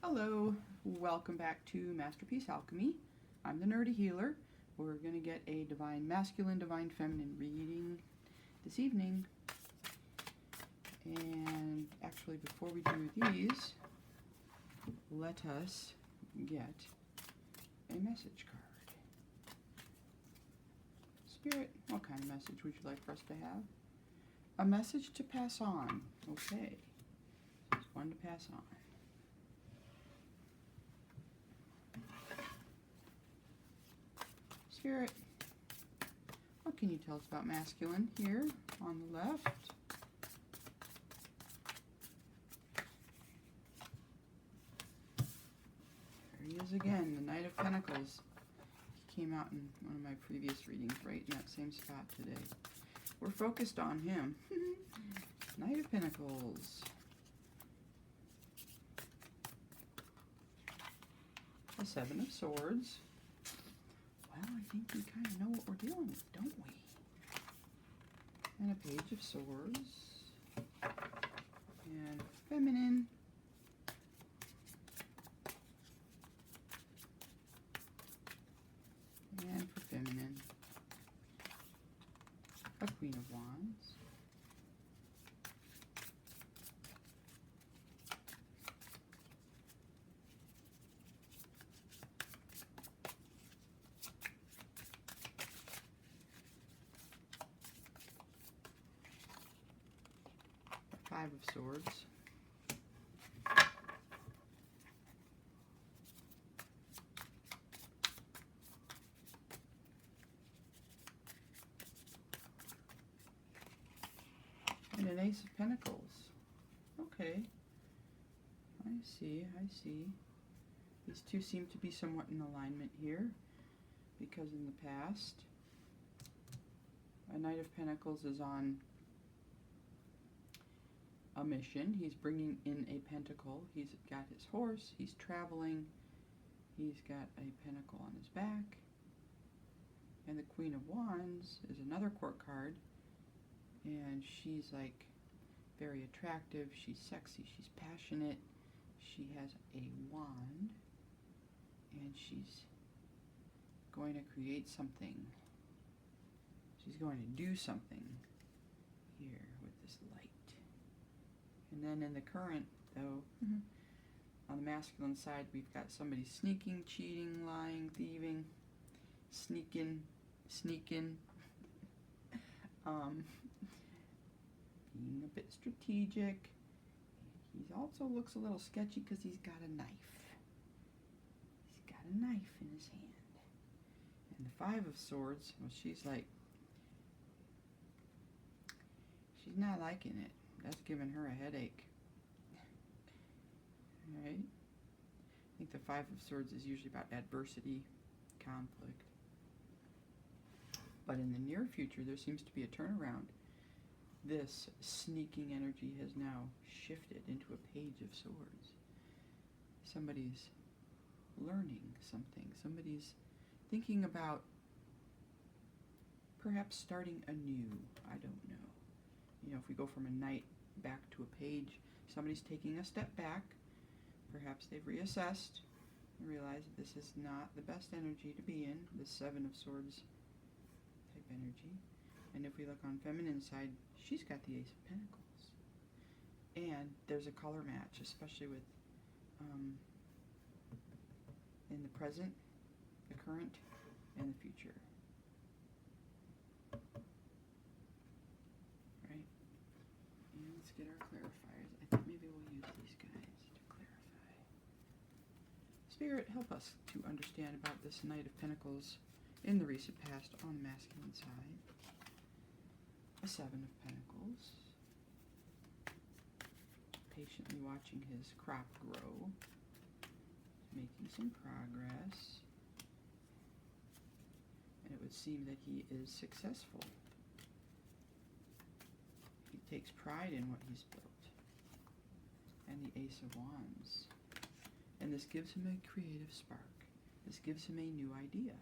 Hello, welcome back to Masterpiece Alchemy. I'm the Nerdy Healer. We're going to get a Divine Masculine, Divine Feminine reading this evening. And actually, before we do these, let us get a message card. Spirit, what kind of message would you like for us to have? A message to pass on. Okay, there's one to pass on. Spirit, what can you tell us about masculine here on the left? There he is again, the Knight of Pentacles. He came out in one of my previous readings, right in that same spot today. We're focused on him. Knight of Pentacles. The Seven of Swords. Well, I think we kind of know what we're dealing with, don't we? And a Page of Swords. And Feminine. And for Feminine, a Queen of Wands. Five of Swords. And an Ace of Pentacles. Okay. I see. These two seem to be somewhat in alignment here, because in the past, a Knight of Pentacles is on a mission. He's bringing in a pentacle. He's got his horse. He's traveling. He's got a pentacle on his back. And the Queen of Wands is another court card. And she's like very attractive. She's sexy. She's passionate. She has a wand. And she's going to create something. She's going to do something here with this light. And then in the current, though, on the masculine side, we've got somebody sneaking, cheating, lying, thieving, sneaking, being a bit strategic. He also looks a little sketchy because he's got a knife. He's got a knife in his hand. And the Five of Swords, well, she's not liking it. That's giving her a headache. Alright? I think the Five of Swords is usually about adversity, conflict. But in the near future, there seems to be a turnaround. This sneaking energy has now shifted into a Page of Swords. Somebody's learning something. Somebody's thinking about perhaps starting anew. I don't know. You know, if we go from a knight back to a page, somebody's taking a step back. Perhaps they've reassessed and realized that this is not the best energy to be in, the Seven of Swords type energy. And if we look on feminine side, she's got the Ace of Pentacles. And there's a color match, especially with in the present, the current, and the future. Let's get our clarifiers. I think maybe we'll use these guys to clarify. Spirit, help us to understand about this Knight of Pentacles in the recent past on the masculine side. A Seven of Pentacles. Patiently watching his crop grow. Making some progress. And it would seem that he is successful. He takes pride in what he's built. And the Ace of Wands. And this gives him a creative spark. This gives him a new idea.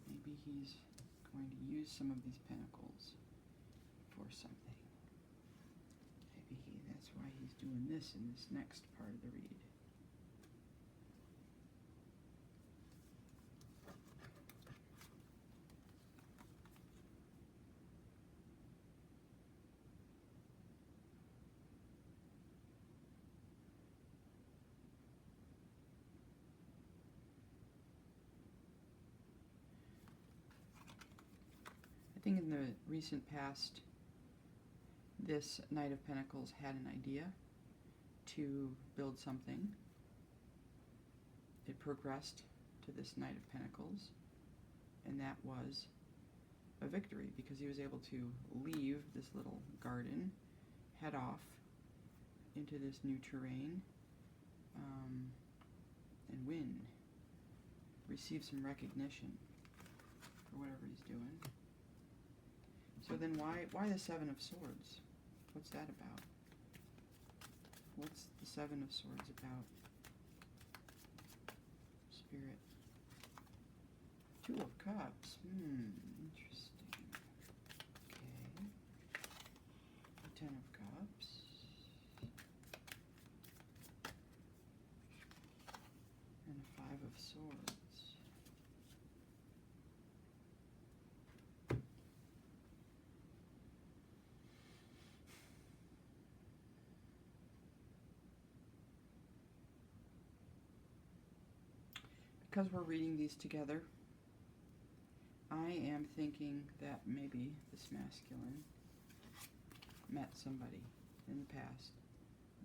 Maybe he's going to use some of these pentacles for something. Maybe that's That's why he's doing this in this next part of the read. I think in the recent past, this Knight of Pentacles had an idea to build something. It progressed to this Knight of Pentacles, and that was a victory because he was able to leave this little garden, head off into this new terrain, and win. Receive some recognition for whatever he's doing. So then why the Seven of Swords? What's that about? What's the Seven of Swords about? Spirit. Two of Cups. Interesting. Okay. The Ten of Cups. And a Five of Swords. Because we're reading these together, I am thinking that maybe this masculine met somebody in the past.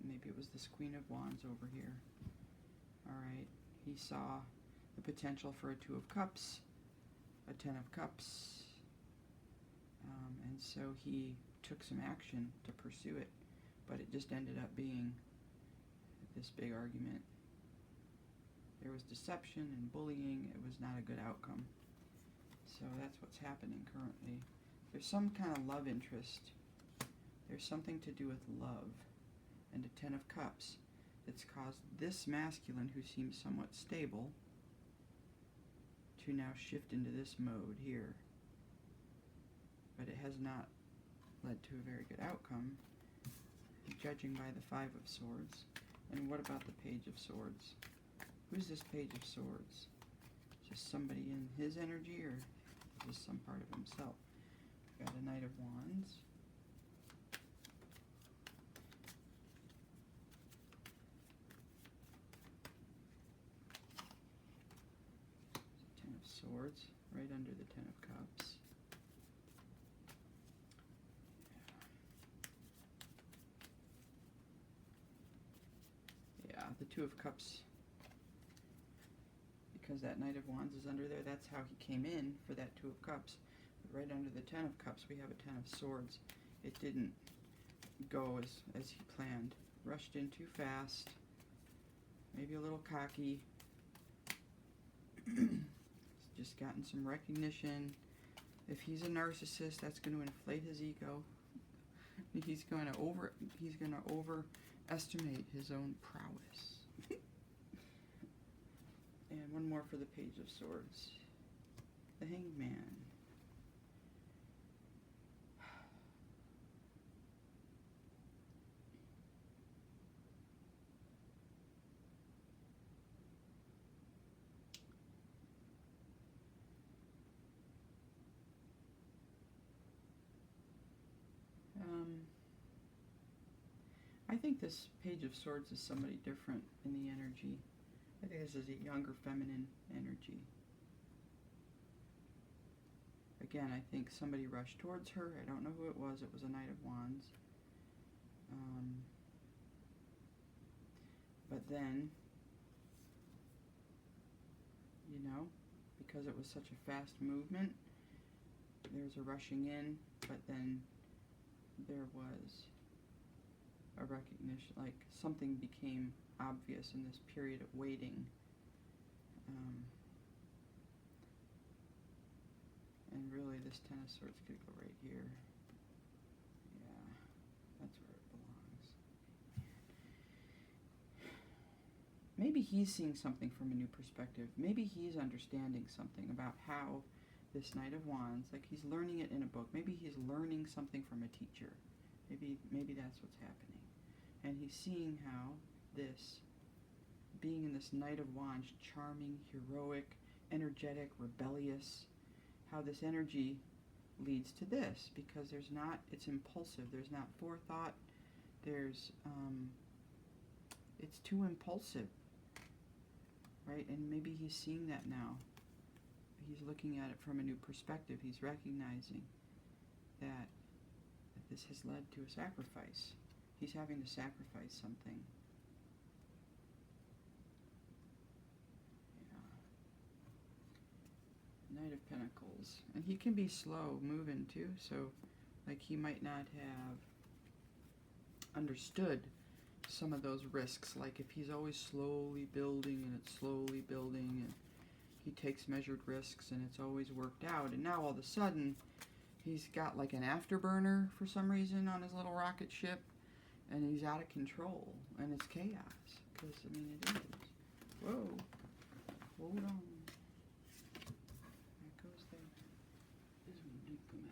Maybe it was this Queen of Wands over here. Alright, he saw the potential for a Two of Cups, a Ten of Cups, and so he took some action to pursue it, but it just ended up being this big argument. There was deception and bullying. It was not a good outcome. So that's what's happening currently. There's some kind of love interest. There's something to do with love and a Ten of Cups that's caused this masculine, who seems somewhat stable, to now shift into this mode here. But it has not led to a very good outcome, judging by the Five of Swords. And what about the Page of Swords? Who's this Page of Swords? Is this somebody in his energy, or is this some part of himself? We've got a Knight of Wands. Ten of Swords, right under the Ten of Cups. Yeah, the Two of Cups. Because that Knight of Wands is under there, that's how he came in for that Two of Cups. But right under the Ten of Cups, we have a Ten of Swords. It didn't go as he planned. Rushed in too fast. Maybe a little cocky. He's just gotten some recognition. If he's a narcissist, that's going to inflate his ego. He's going to overestimate his own prowess. And one more for the Page of Swords. The Hanged Man. I think this Page of Swords is somebody different in the energy. I think this is a younger feminine energy. Again, I think somebody rushed towards her. I don't know who it was. It was a Knight of Wands. But then, you know, because it was such a fast movement, there's a rushing in, but then there was a recognition, like something became obvious in this period of waiting. And really this Ten of Swords could go right here. Yeah, that's where it belongs. Maybe he's seeing something from a new perspective. Maybe he's understanding something about how this Knight of Wands, like he's learning it in a book. Maybe he's learning something from a teacher. Maybe that's what's happening. And he's seeing how this, being in this Knight of Wands, charming, heroic, energetic, rebellious, how this energy leads to this, because there's not, it's impulsive, there's not forethought, there's, it's too impulsive, right? And maybe he's seeing that now. He's looking at it from a new perspective. He's recognizing that this has led to a sacrifice. He's having to sacrifice something. Yeah. Knight of Pentacles. And he can be slow moving too, so like he might not have understood some of those risks. Like if he's always slowly building and it's slowly building and he takes measured risks and it's always worked out, and now all of a sudden he's got like an afterburner for some reason on his little rocket ship, and he's out of control, and it's chaos. Because, I mean, it is. Whoa. Hold on. That goes there. This one did come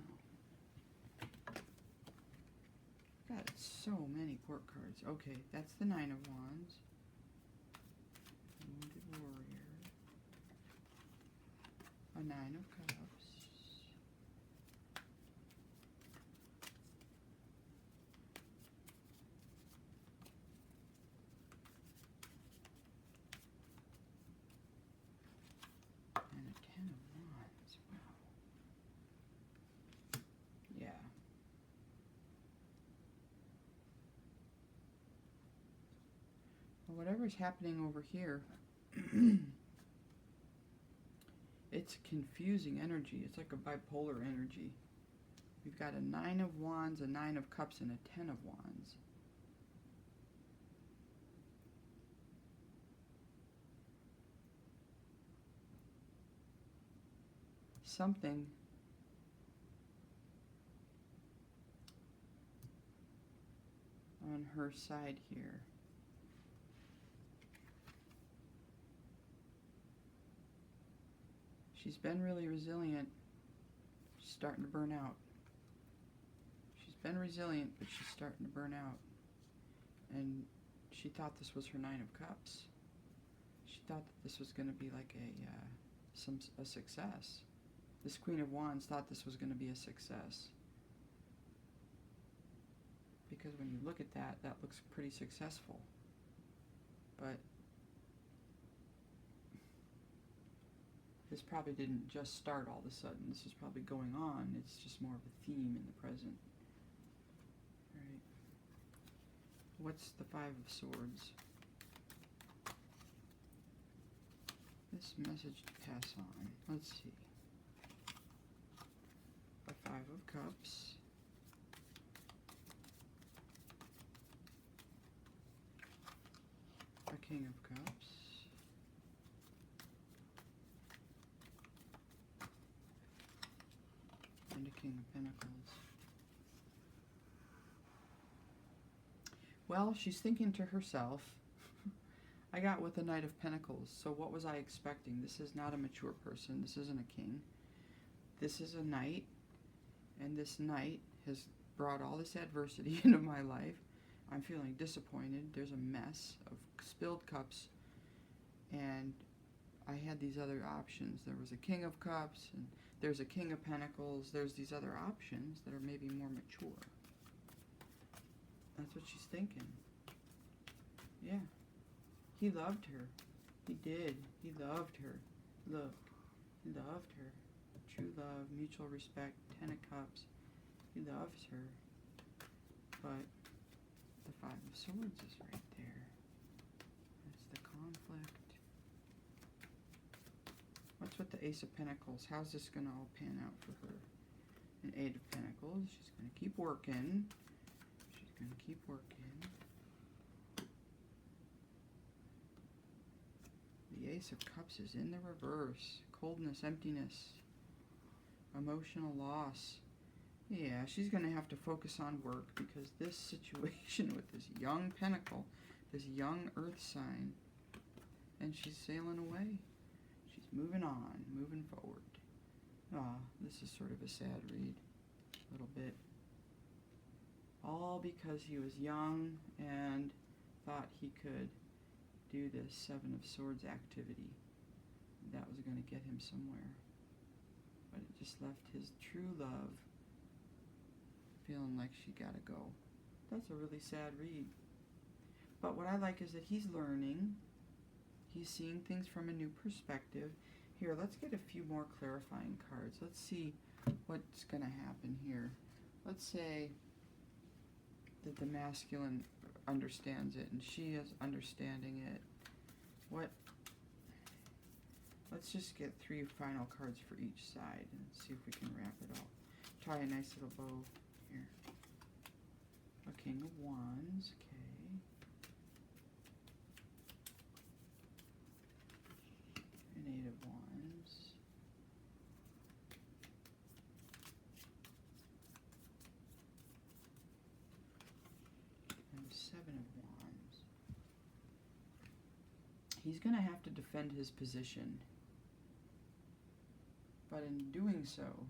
out. Got so many court cards. Okay, that's the Nine of Wands. Wounded Warrior. A Nine of Cups. And a Ten of Wands. Wow. Yeah. Well, whatever's happening over here, it's confusing energy. It's like a bipolar energy. We've got a Nine of Wands, a Nine of Cups, and a Ten of Wands. Something on her side here. She's been really resilient. She's starting to burn out. She's been resilient, but she's starting to burn out. And she thought this was her Nine of Cups. She thought that this was going to be like a success. This Queen of Wands thought this was going to be a success. Because when you look at that, that looks pretty successful. But this probably didn't just start all of a sudden. This is probably going on. It's just more of a theme in the present. Right. What's the Five of Swords? This message to pass on. Let's see. A Five of Cups. A King of Cups. And a King of Pentacles. Well, she's thinking to herself, I got with the Knight of Pentacles, so what was I expecting? This is not a mature person. This isn't a king. This is a knight, and this knight has brought all this adversity into my life. I'm feeling disappointed. There's a mess of spilled cups, and I had these other options. There was a King of Cups, and there's a King of Pentacles. There's these other options that are maybe more mature. That's what she's thinking. Yeah. He loved her. He did. He loved her. Look. He loved her. True love, mutual respect, Ten of Cups. He loves her. But the Five of Swords is right there. That's the conflict. What's with the Ace of Pentacles? How's this going to all pan out for her? An Eight of Pentacles. She's going to keep working. She's going to keep working. The Ace of Cups is in the reverse. Coldness, emptiness, emotional loss. Yeah, she's going to have to focus on work, because this situation with this young pentacle, this young earth sign, and she's sailing away. She's moving on, moving forward. Ah, this is sort of a sad read, a little bit. all because he was young and thought he could do this Seven of Swords activity. That was going to get him somewhere. But it just left his true love feeling like she got to go. That's a really sad read. But what I like is that he's learning. He's seeing things from a new perspective. Here, let's get a few more clarifying cards. Let's see what's going to happen here. Let's say that the masculine understands it and she is understanding it. Let's just get 3 final cards for each side and see if we can wrap it all. Tie a nice little bow here. A King of Wands, okay. An 8 of Wands. And a 7 of Wands. He's going to have to defend his position. But in doing so,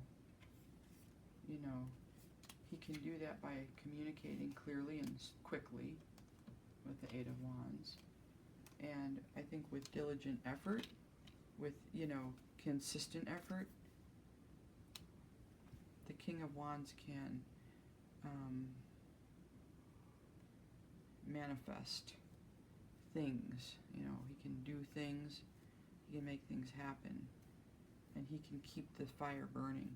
you know, he can do that by communicating clearly and quickly with the 8 of Wands. And I think with diligent effort, with, you know, consistent effort, the King of Wands can manifest things. You know, he can do things, he can make things happen. And he can keep the fire burning.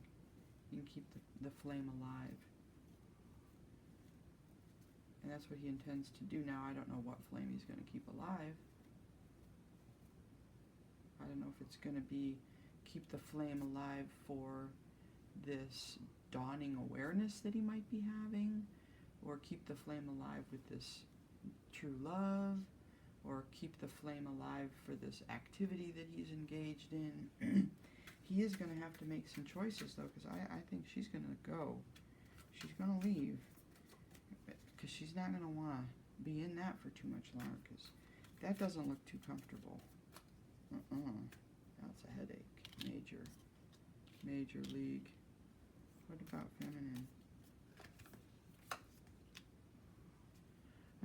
He can keep the flame alive. And that's what he intends to do now. I don't know what flame he's going to keep alive. I don't know if it's going to be keep the flame alive for this dawning awareness that he might be having, or keep the flame alive with this true love, or keep the flame alive for this activity that he's engaged in. He is going to have to make some choices, though, because I think she's going to go. She's going to leave, because she's not going to want to be in that for too much longer, because that doesn't look too comfortable. That's a headache. Major league. What about feminine?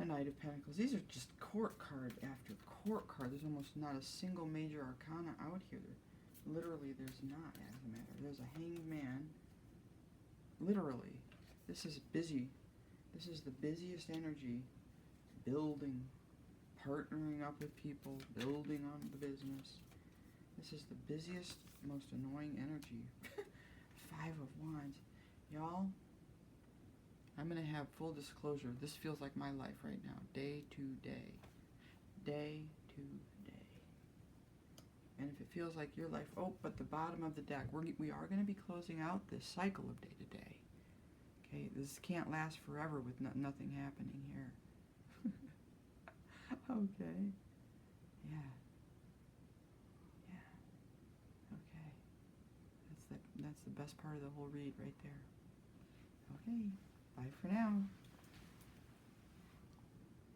A Knight of Pentacles. These are just court card after court card. There's almost not a single major arcana out here. Literally, there's not, as a matter. There's a Hanged Man. Literally. This is busy. This is the busiest energy. Building. Partnering up with people. Building on the business. This is the busiest, most annoying energy. 5 of Wands. Y'all, I'm going to have full disclosure. This feels like my life right now. Day to day. Day to day. And if it feels like your life, but the bottom of the deck, we are going to be closing out this cycle of day to day. Okay, this can't last forever with nothing happening here. Okay. Yeah. Okay. That's the best part of the whole read right there. Okay. Bye for now.